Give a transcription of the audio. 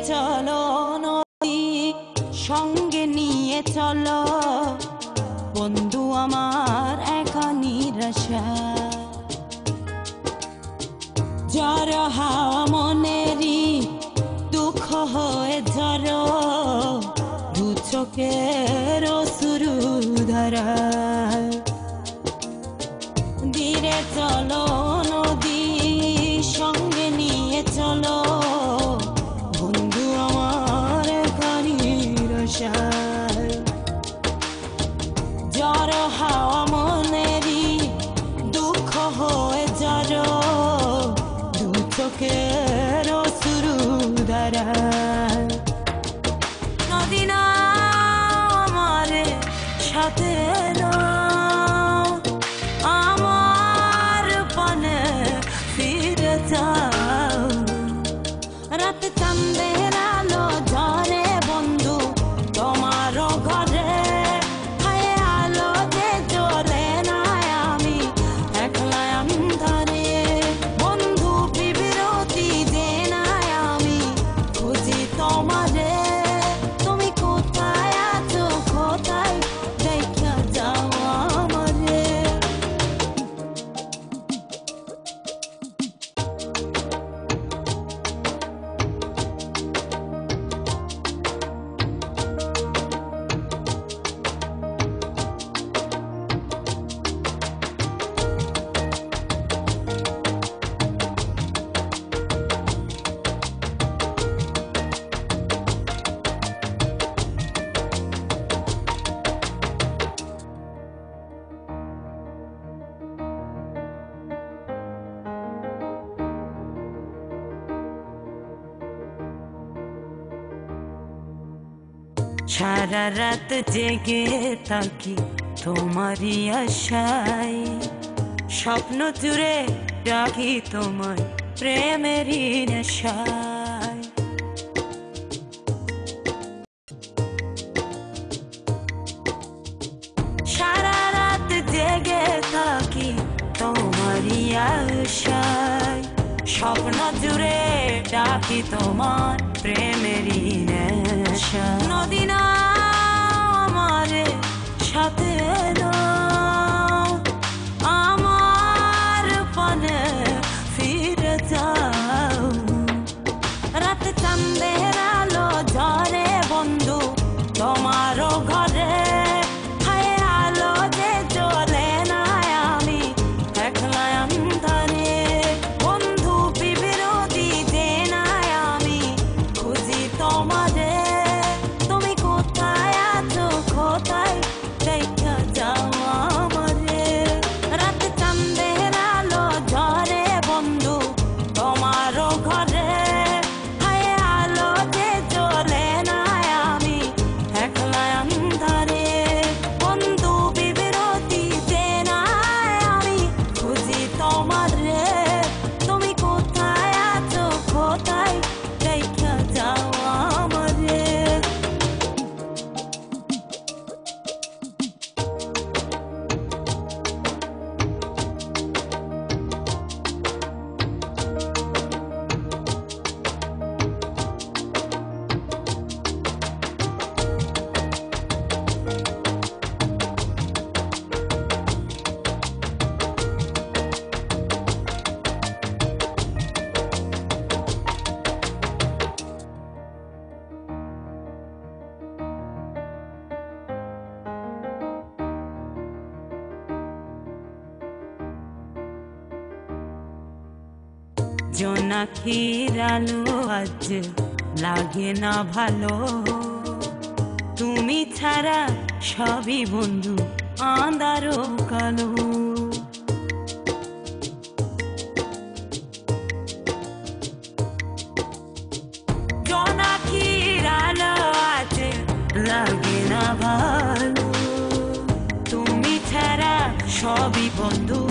চলো নদী সঙ্গে নিয়ে চলো বন্ধু আমার একা নিরাশা ঝড় হাওয়া মনেরই দুঃখ হয়ে ঝড় দু চোখের অশ্রু ধারা ধীরে চলো নদী সঙ্গে নিয়ে চলো বন্ধু আমার একা নিরাশা ঝড় হাওয়া মনেরই দুঃখ হয়ে ঝড় দু চোখের অশ্রু ধারা নদী না আমার সাথে আমার পানে ফিরে যাও রাত চাঁদের আলো ঝরে বন্ধু তোমারও ঘরে হায় আলো যে জ্বলে না আমি একলা অন্ধকারে বন্ধু বিরতি যে না আমি খুঁজি তোমারে তুমি কোথায় আছো কোথায় দেখা যাও আমারে সারা রাত জেগে থাকি তোমারই আশায় স্বপ্ন জুড়ে রাখি তোমার প্রেমেরই নেশায় সারা রাত জেগে থাকি তোমারই আশায় স্বপ্ন জুড়ে ডাকি তোমার প্রেমেরই নেশা নদী না আমার সাথে আমার পানে ফিরে যাও রাত চাঁদের আলো ঝরে বন্ধু তোমারও ঘরে হায় আলো যে জ্বলে না আমি একলা অন্ধকারে বন্ধু বিরতি যে না আমি খুঁজি তোমারে তুমি কোথায় আছো কোথায় দেখা যাও আমারে রাত চাঁদের আলো ঝরে বন্ধু তোমারও ঘরে হায় আলো যে জ্বলে না আমি একলা অন্ধকারে বন্ধু বিরতি যে না আমি খুঁজি তোমারে তুমি কোথায় আছো কোথায় দেখা যাও আমারে জোনাকির আলো আজ লাগে না ভালো তুমি ছাড়া সবই বন্ধু আঁধারো কালো জোনাকির আলো আজ লাগে না ভালো তুমি ছাড়া সবই বন্ধু